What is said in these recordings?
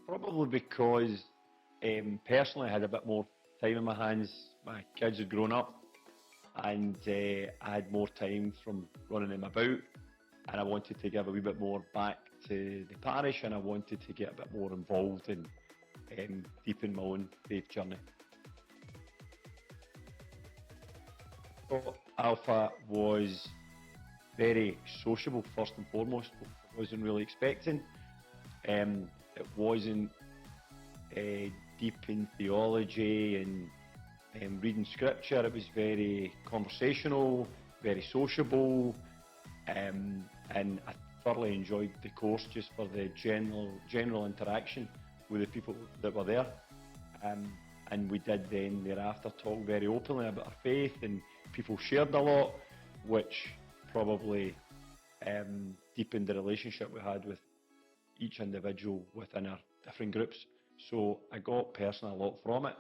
Probably because personally I had a bit more time in my hands. My kids had grown up and I had more time from running them about, and I wanted to give a wee bit more back to the parish, and I wanted to get a bit more involved and deepen my own faith journey. So Alpha was very sociable first and foremost. I wasn't really expecting. It wasn't deep in theology and reading scripture. It was very conversational, very sociable, and I thoroughly enjoyed the course just for the general interaction with the people that were there. And we did then thereafter talk very openly about our faith, and people shared a lot, which probably deepened the relationship we had with each individual within our different groups. So I got personally a lot from it,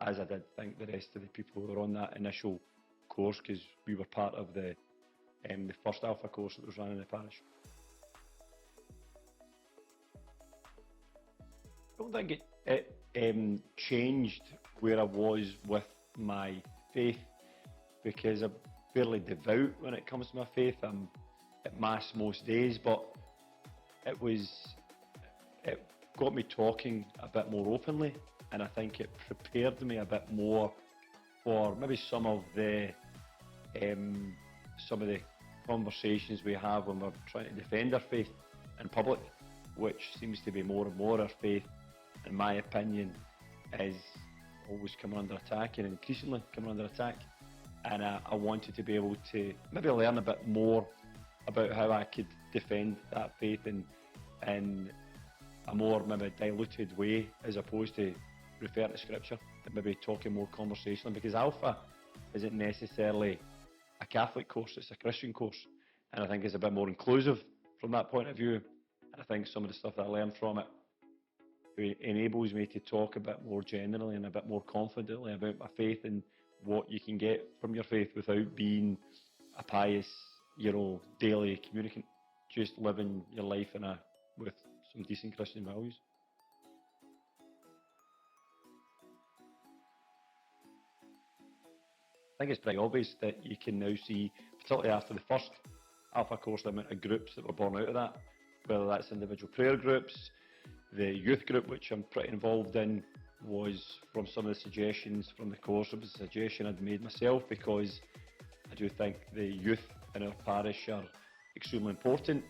as I did think the rest of the people who were on that initial course, because we were part of the first Alpha course that was run in the parish. I don't think it changed where I was with my faith, because I'm fairly devout when it comes to my faith. I'm at Mass most days, but it got me talking a bit more openly, and I think it prepared me a bit more for maybe some of the conversations we have when we're trying to defend our faith in public, which seems to be more and more our faith, in my opinion, is always coming under attack and increasingly coming under attack. And I wanted to be able to maybe learn a bit more about how I could defend that faith in a more maybe diluted way, as opposed to referring to scripture and maybe talking more conversationally, because Alpha isn't necessarily a Catholic course, it's a Christian course, and I think it's a bit more inclusive from that point of view. And I think some of the stuff that I learned from it enables me to talk a bit more generally and a bit more confidently about my faith and what you can get from your faith without being a pious, daily communicant, just living your life with some decent Christian values. I think it's pretty obvious that you can now see, particularly after the first Alpha course, the amount of groups that were born out of that, whether that's individual prayer groups. The youth group, which I'm pretty involved in, was from some of the suggestions from the course. It was a suggestion I'd made myself, because I do think the youth in our parish are extremely important,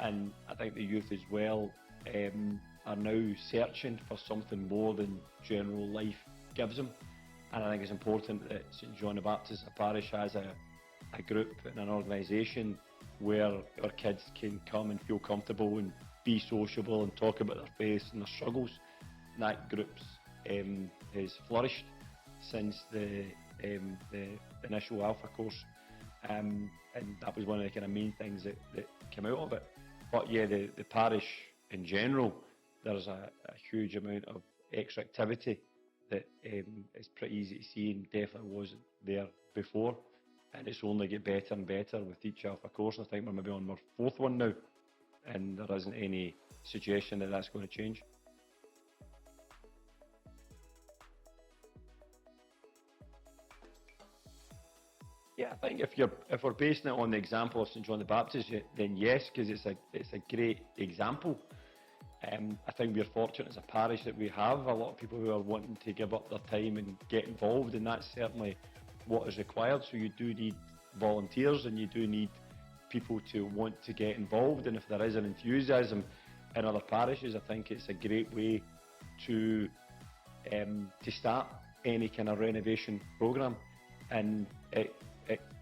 and I think the youth as well are now searching for something more than general life gives them. And I think it's important that St John the Baptist, a parish, has a group and an organisation where our kids can come and feel comfortable and be sociable and talk about their faith and their struggles. And that group's has flourished since the initial Alpha course, and that was one of the kind of main things that came out of it. But yeah, the parish in general, there's a huge amount of extra activity that is pretty easy to see, and definitely wasn't there before, and it's only get better and better with each Alpha course. I think we're maybe on our fourth one now, and there isn't any suggestion that that's going to change. Yeah, I think if we're basing it on the example of St John the Baptist, then yes, because it's a great example. I think we're fortunate as a parish that we have a lot of people who are wanting to give up their time and get involved, and that's certainly what is required. So you do need volunteers, and you do need people to want to get involved, and if there is an enthusiasm in other parishes, I think it's a great way to start any kind of renovation programme, and it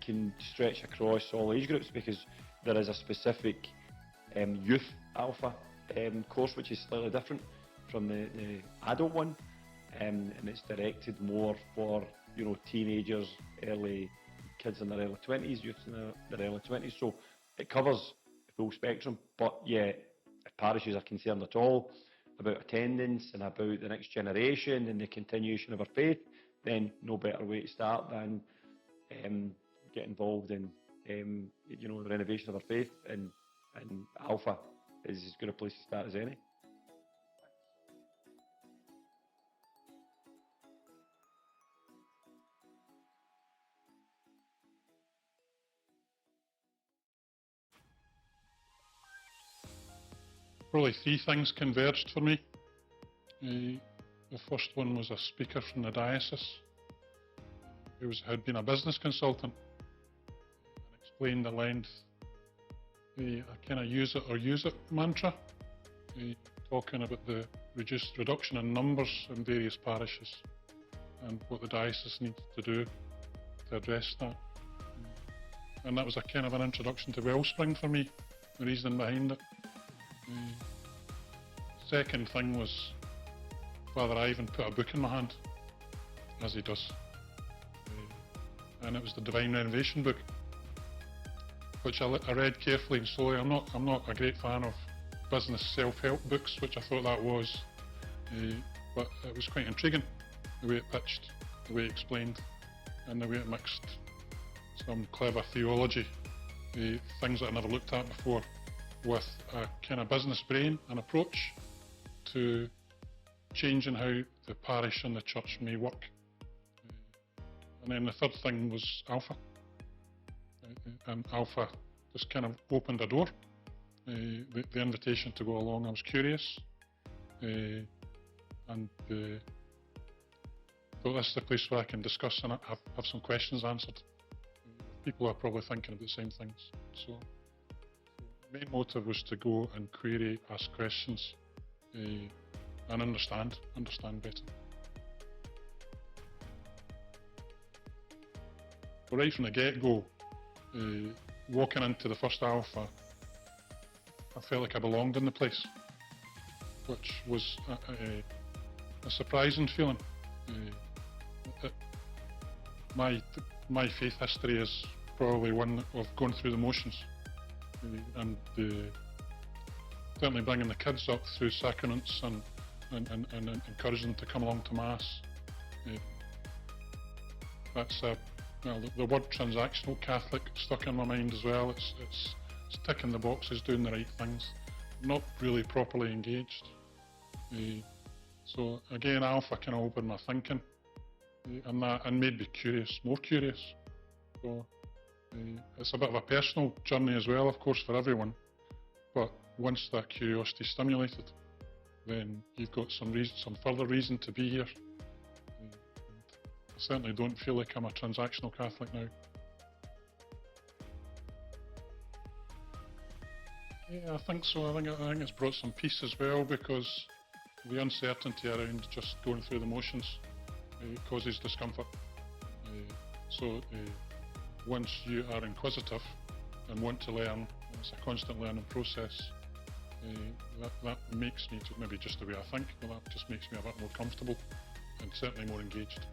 can stretch across all age groups, because there is a specific youth Alpha course which is slightly different from the adult one, and it's directed more for teenagers, early kids in their early 20s, youths in their early 20s. So it covers the full spectrum. But yeah, if parishes are concerned at all about attendance and about the next generation and the continuation of our faith, then no better way to start than get involved in the renovation of our faith, and Alpha is as good a place to start as any. Probably three things converged for me. The first one was a speaker from the diocese who had been a business consultant and explained at length a kind of use it or use it mantra, talking about the reduction in numbers in various parishes and what the diocese needs to do to address that. And that was a kind of an introduction to Wellspring for me, the reasoning behind it. Second thing was Father Ivan put a book in my hand, as he does, and it was the Divine Renovation book, which I read carefully and slowly. I'm not a great fan of business self-help books, which I thought that was, but it was quite intriguing, the way it pitched, the way it explained, and the way it mixed some clever theology, things that I never looked at before, with a kind of business brain and approach to changing how the parish and the church may work. And then the third thing was Alpha. And Alpha just kind of opened a door. The invitation to go along, I was curious. And thought this is the place where I can discuss and have some questions answered. People are probably thinking about the same things. So the main motive was to go and query, ask questions, and understand better. But right from the get-go, walking into the first Alpha, I felt like I belonged in the place, which was a surprising feeling. My faith history is probably one of going through the motions, and certainly bringing the kids up through sacraments and encouraging them to come along to Mass. That's the word transactional Catholic stuck in my mind as well. It's ticking the boxes, doing the right things, not really properly engaged. So again, Alpha kind of opened my thinking, and made me curious, more curious. So it's a bit of a personal journey as well, of course, for everyone. But once that curiosity is stimulated, then you've got some further reason to be here. I certainly don't feel like I'm a transactional Catholic now. Yeah, I think so. I think it's brought some peace as well, because the uncertainty around just going through the motions causes discomfort. Once you are inquisitive and want to learn, it's a constant learning process. That makes me, maybe just the way I think, but that just makes me a bit more comfortable and certainly more engaged.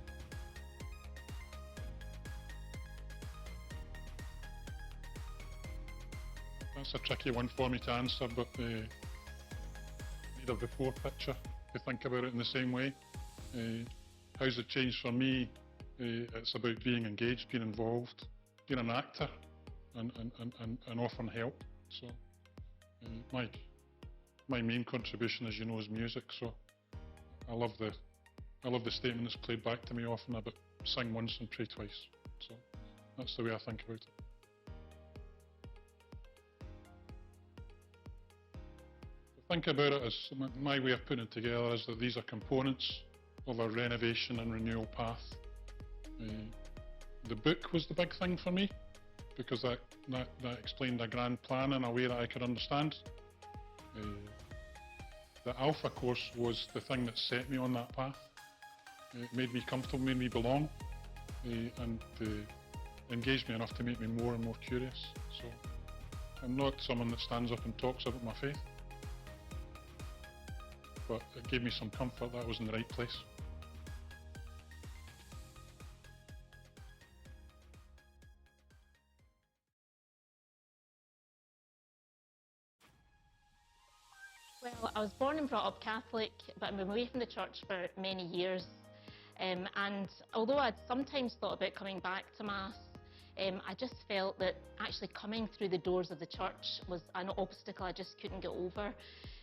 That's a tricky one for me to answer, but need a before picture to think about it in the same way. How's it changed for me? It's about being engaged, being involved, being an actor, and offering help. So my main contribution, as you know, is music. So I love the statement that's played back to me often about sing once and pray twice. So that's the way I think about it. Think about it as my way of putting it together is that these are components of a renovation and renewal path. The book was the big thing for me, because that explained a grand plan in a way that I could understand. The Alpha course was the thing that set me on that path. It made me comfortable, made me belong, and engaged me enough to make me more and more curious. So I'm not someone that stands up and talks about my faith, but it gave me some comfort that I was in the right place. Well, I was born and brought up Catholic, but I've been away from the church for many years. And although I'd sometimes thought about coming back to Mass, I just felt that actually coming through the doors of the church was an obstacle I just couldn't get over.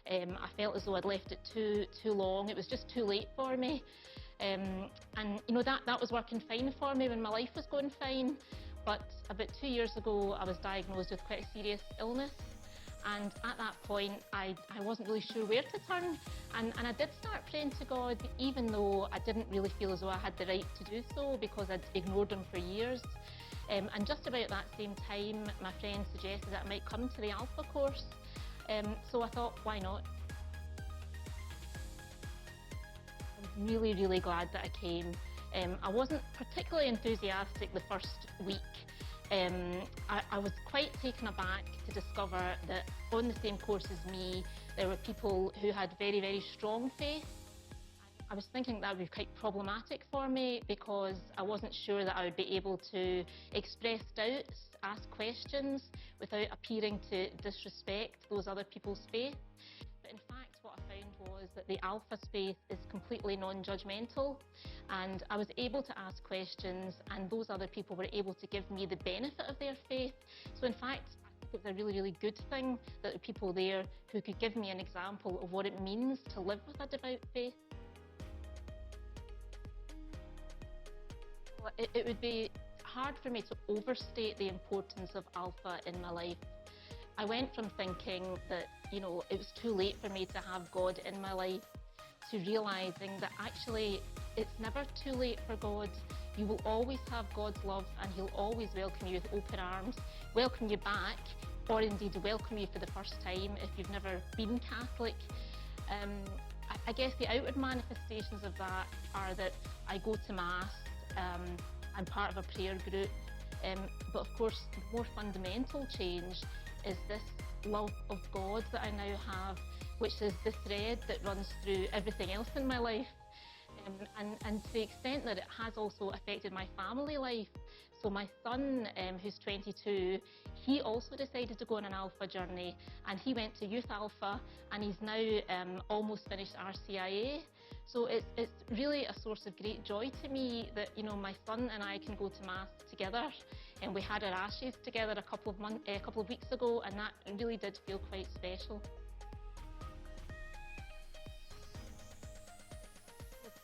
I felt as though I'd left it too long. It was just too late for me. And you know, that was working fine for me when my life was going fine. But about 2 years ago, I was diagnosed with quite a serious illness. And at that point, I wasn't really sure where to turn. And I did start praying to God, even though I didn't really feel as though I had the right to do so, because I'd ignored him for years. And just about that same time, my friend suggested that I might come to the Alpha course. So I thought, why not? I was really, really glad that I came. I wasn't particularly enthusiastic the first week. I was quite taken aback to discover that on the same course as me, there were people who had very, very strong faith. I was thinking that would be quite problematic for me because I wasn't sure that I would be able to express doubts, ask questions without appearing to disrespect those other people's faith. But in fact, what I found was that the Alpha space is completely non-judgmental, and I was able to ask questions, and those other people were able to give me the benefit of their faith. So in fact, I think it was a really, really good thing that there were people there who could give me an example of what it means to live with a devout faith. It would be hard for me to overstate the importance of Alpha in my life. I went from thinking that, it was too late for me to have God in my life, to realising that actually it's never too late for God. You will always have God's love, and he'll always welcome you with open arms, welcome you back, or indeed welcome you for the first time if you've never been Catholic. I guess the outward manifestations of that are that I go to Mass, I'm part of a prayer group, but of course the more fundamental change is this love of God that I now have, which is the thread that runs through everything else in my life. And to the extent that it has also affected my family life. So my son, who's 22, he also decided to go on an Alpha journey, and he went to Youth Alpha, and he's now almost finished RCIA. So it's really a source of great joy to me that my son and I can go to Mass together, and we had our ashes together a couple of weeks ago, and that really did feel quite special.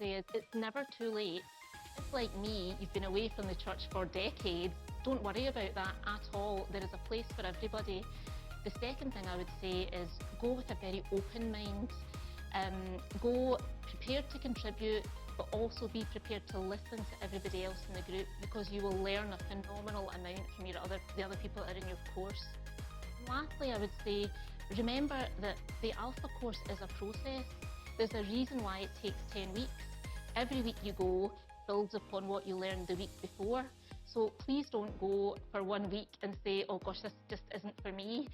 It's never too late. If, like me, you've been away from the church for decades, don't worry about that at all. There is a place for everybody. The second thing I would say is go with a very open mind. Go prepared to contribute, but also be prepared to listen to everybody else in the group, because you will learn a phenomenal amount from the other people that are in your course. And lastly, I would say, remember that the Alpha course is a process. There's a reason why it takes 10 weeks. Every week you go builds upon what you learned the week before. So please don't go for 1 week and say, oh gosh, this just isn't for me.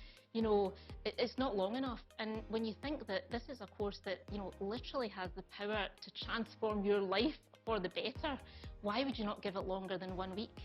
It's not long enough. And when you think that this is a course that, literally has the power to transform your life for the better, why would you not give it longer than 1 week?